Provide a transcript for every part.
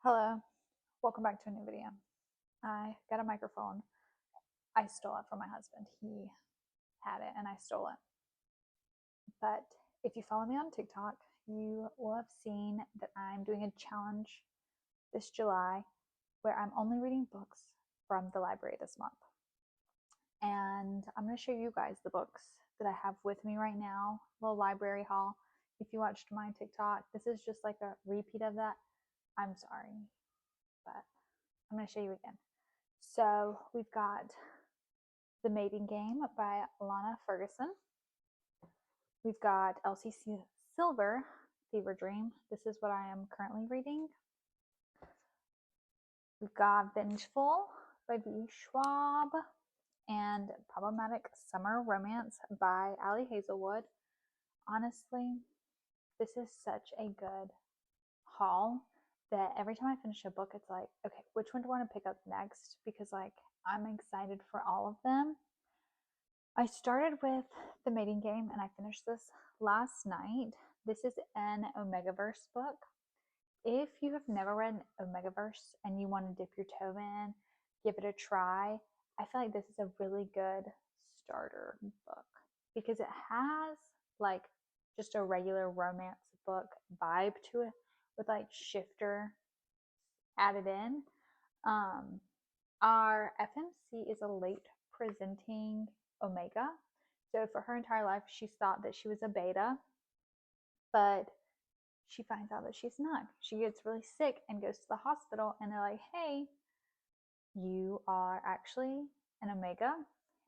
Hello, welcome back to a new video. I got a microphone. I stole it from my husband. He had it and I stole it. But if you follow me on TikTok, you will have seen that I'm doing a challenge this July where I'm only reading books from the library this month. And I'm going to show you guys the books that I have with me right now, little library haul. If you watched my TikTok, this is just like a repeat of that. I'm sorry, but I'm going to show you again. So we've got The Mating Game by Lana Ferguson. We've got Elsie Silver, Fever Dream. This is what I am currently reading. We've got Vengeful by V. Schwab and Problematic Summer Romance by Ali Hazelwood. Honestly, this is such a good haul that every time I finish a book, it's like, okay, which one do I want to pick up next? Because like I'm excited for all of them. I started with The Mating Game and I finished this last night. This is an Omegaverse book. If you have never read an Omegaverse and you want to dip your toe in, give it a try, I feel like this is a really good starter book because it has like just a regular romance book vibe to it with like shifter added in. Our FMC is a late presenting Omega. So for her entire life, she's thought that she was a beta, but she finds out that she's not. She gets really sick and goes to the hospital, and they're like, hey, you are actually an Omega.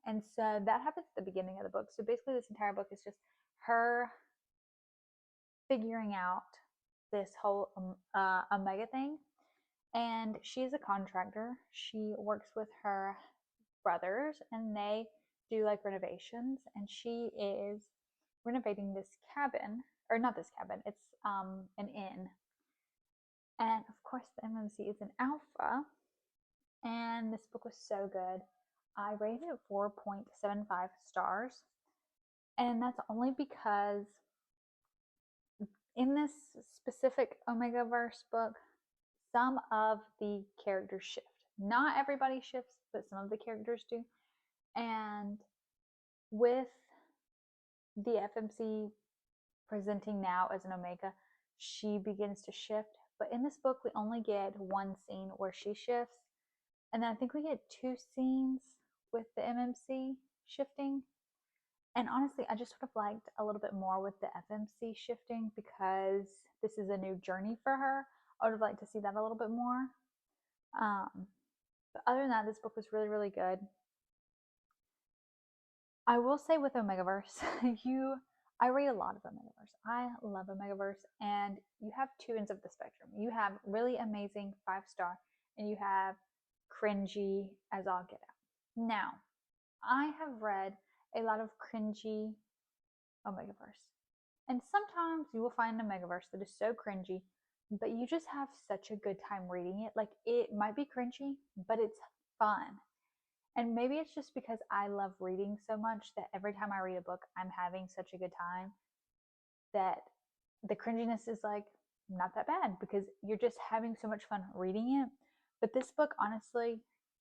And so that happens at the beginning of the book. So basically, this entire book is just her figuring out this whole Omega thing. And she's a contractor. She works with her brothers and they do like renovations, and she is renovating this cabin, or not this cabin, it's an inn. And of course the MMC is an alpha, and this book was so good. I rated it 4.75 stars, and that's only because in this specific Omegaverse book, some of the characters shift. Not everybody shifts, but some of the characters do. And with the FMC presenting now as an Omega, she begins to shift. But in this book, we only get one scene where she shifts. And then I think we get two scenes with the MMC shifting. And honestly, I just would have liked a little bit more with the FMC shifting because this is a new journey for her. I would have liked to see that a little bit more. But other than that, this book was really, really good. I will say with Omegaverse, I read a lot of Omegaverse. I love Omegaverse, and you have two ends of the spectrum. You have really amazing 5-star, and you have cringy as all get out. Now, I have read a lot of cringy Omegaverse, and sometimes you will find an Omegaverse that is so cringy, but you just have such a good time reading it. Like, it might be cringy, but it's fun. And maybe it's just because I love reading so much that every time I read a book, I'm having such a good time that the cringiness is like not that bad because you're just having so much fun reading it. But this book, honestly,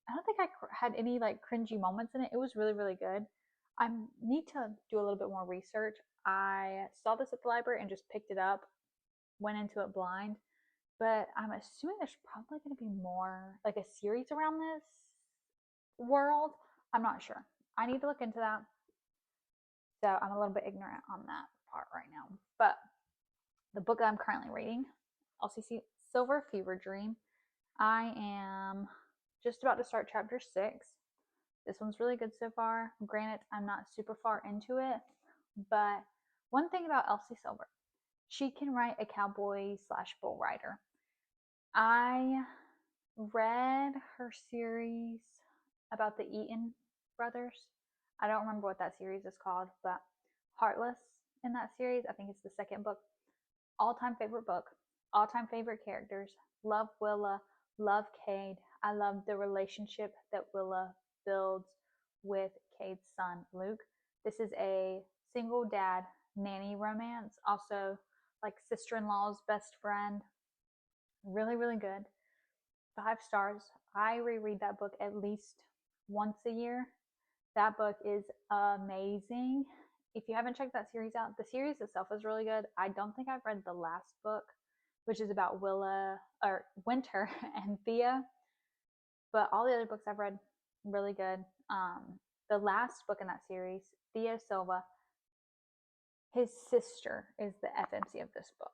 I don't think I had any like cringy moments in it. It was really, really good. I need to do a little bit more research. I saw this at the library and just picked it up, went into it blind. But I'm assuming there's probably going to be more, like a series around this world. I'm not sure. I need to look into that. So I'm a little bit ignorant on that part right now. But the book that I'm currently reading, Elsie Silver, Fever Dream, I am just about to start chapter 6. This one's really good so far. Granted, I'm not super far into it, but one thing about Elsie Silver, she can write a cowboy / bull rider. I read her series about the Eaton brothers. I don't remember what that series is called, but Heartless in that series, I think it's the second book. All-time favorite book, all-time favorite characters. Love Willa, love Cade. I love the relationship that Willa builds with Cade's son, Luke. This is a single dad nanny romance, also like sister-in-law's best friend. Really, really good. 5 stars. I reread that book at least once a year. That book is amazing. If you haven't checked that series out, the series itself is really good. I don't think I've read the last book, which is about Willa or Winter and Thea, but all the other books I've read really good. The last book in that series, Thea Silva, his sister is the FMC of this book.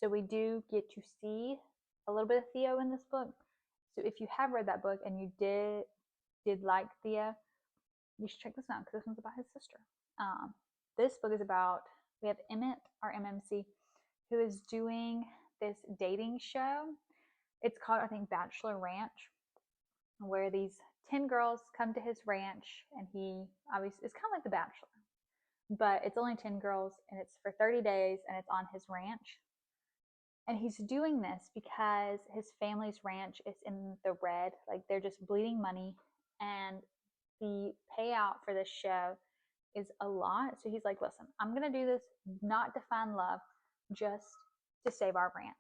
So we do get to see a little bit of Theo in this book. So if you have read that book and you did like Thea, you should check this out because this one's about his sister. This book is about, we have Emmett, our MMC, who is doing this dating show. It's called, I think, Bachelor Ranch, where these 10 girls come to his ranch, and he obviously, it's kind of like The Bachelor, but it's only 10 girls, and it's for 30 days, and it's on his ranch. And he's doing this because his family's ranch is in the red, like they're just bleeding money, and the payout for this show is a lot. So he's like, listen, I'm going to do this not to find love, just to save our ranch.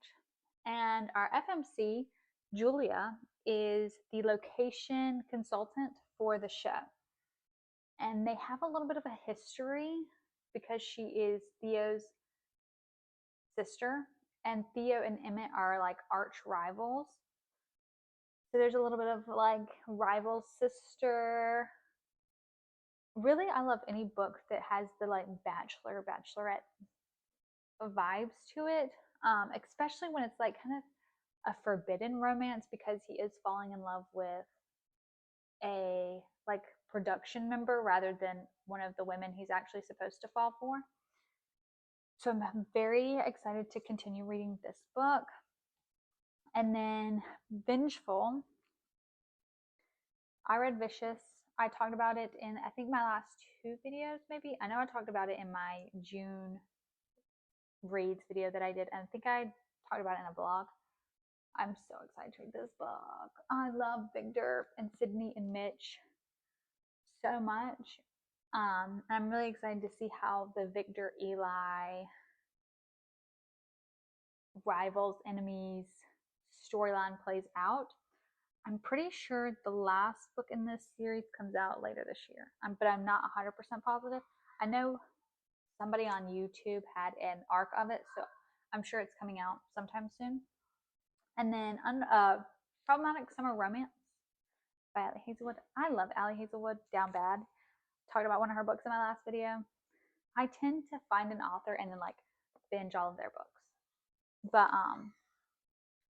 And our FMC, Julia, is the location consultant for the show. And they have a little bit of a history because she is Theo's sister, and Theo and Emmett are like arch rivals. So there's a little bit of like rival sister. Really, I love any book that has the like bachelor, bachelorette vibes to it, especially when it's like kind of a forbidden romance because he is falling in love with a like production member rather than one of the women he's actually supposed to fall for. So I'm very excited to continue reading this book. And then Vengeful. I read Vicious. I talked about it in, I think, my last 2 videos, maybe. I know I talked about it in my June reads video that I did, and I think I talked about it in a vlog. I'm so excited to read this book. I love Victor and Sydney and Mitch so much. I'm really excited to see how the Victor Eli rivals, enemies storyline plays out. I'm pretty sure the last book in this series comes out later this year, but I'm not 100% positive. I know somebody on YouTube had an arc of it, so I'm sure it's coming out sometime soon. And then Problematic Summer Romance by Allie Hazelwood. I love Allie Hazelwood down bad. Talked about one of her books in my last video. I tend to find an author and then like binge all of their books. But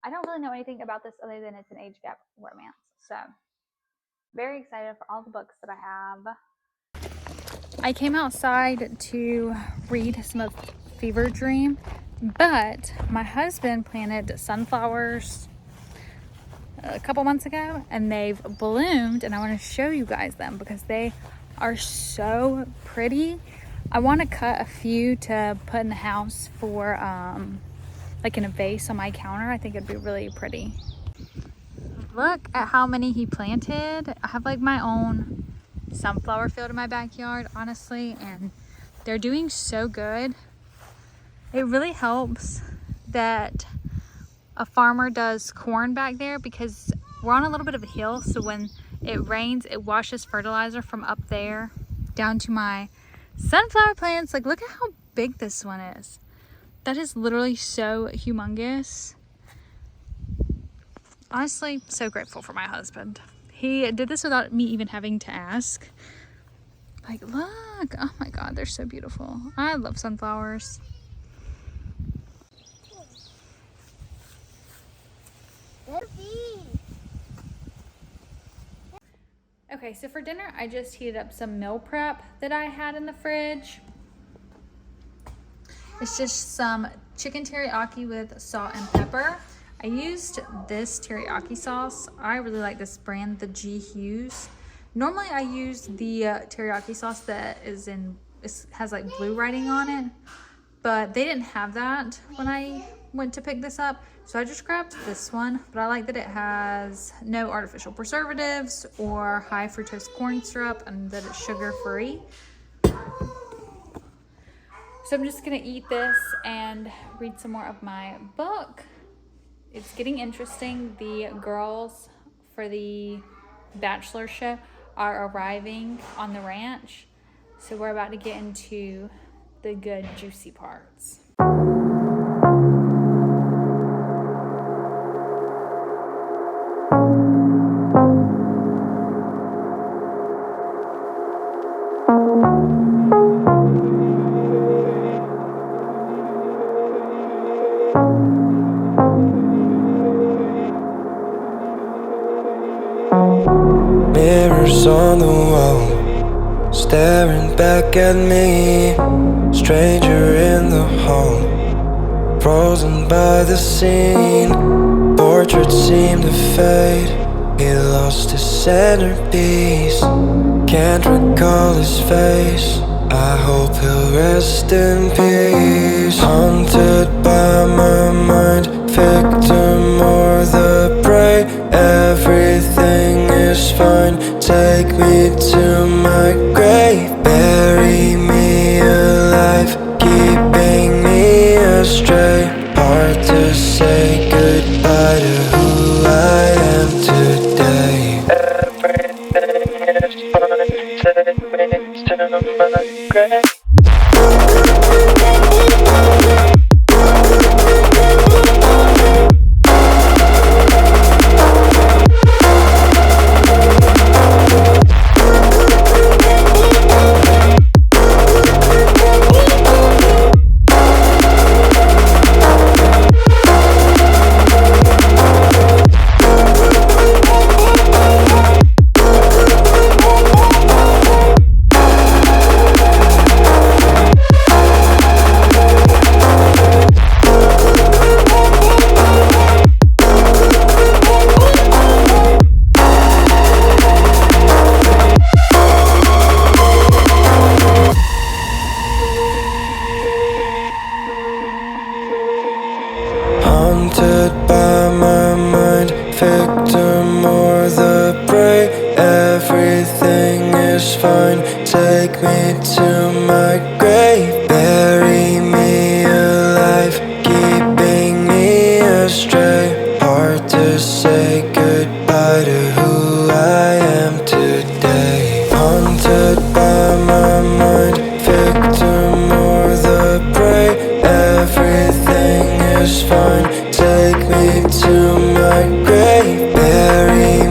I don't really know anything about this other than it's an age gap romance. So very excited for all the books that I have. I came outside to read some of Fever Dream, but my husband planted sunflowers a couple months ago and they've bloomed, and I want to show you guys them because they are so pretty. I want to cut a few to put in the house for like in a vase on my counter. I think it'd be really pretty. Look at how many he planted. I have like my own sunflower field in my backyard, honestly, and they're doing so good. It really helps that a farmer does corn back there because we're on a little bit of a hill, so when it rains, it washes fertilizer from up there down to my sunflower plants. Like, look at how big this one is. That is literally so humongous. Honestly, so grateful for my husband. He did this without me even having to ask. Like, look, oh my God, they're so beautiful. I love sunflowers. Okay, so for dinner, I just heated up some meal prep that I had in the fridge. It's just some chicken teriyaki with salt and pepper. I used this teriyaki sauce. I really like this brand, the G Hughes. Normally I use the teriyaki sauce that has like blue writing on it, but they didn't have that when I went to pick this up. So I just grabbed this one, but I like that it has no artificial preservatives or high fructose corn syrup, and that it's sugar free. So I'm just gonna eat this and read some more of my book. It's getting interesting. The girls for the bachelorship are arriving on the ranch, so we're about to get into the good, juicy parts. Mirrors on the wall, staring back at me. Stranger in the hall, frozen by the scene. Portraits seem to fade, he lost his centerpiece. Can't recall his face, I hope he'll rest in peace. Haunted by my mind, victim or the prey. Everything is fine, take me to my grave. Bury me alive, keeping me astray. Hard to say goodbye to who I am today. Everything is fine, take me to my grave. Haunted by my mind, victim or the prey. Everything is fine, take me to my grave. Bury me alive, keeping me astray. Hard to say goodbye to who I am today. Haunted by my mind, victim or the prey. Everything is fine, take me to my grave. Bury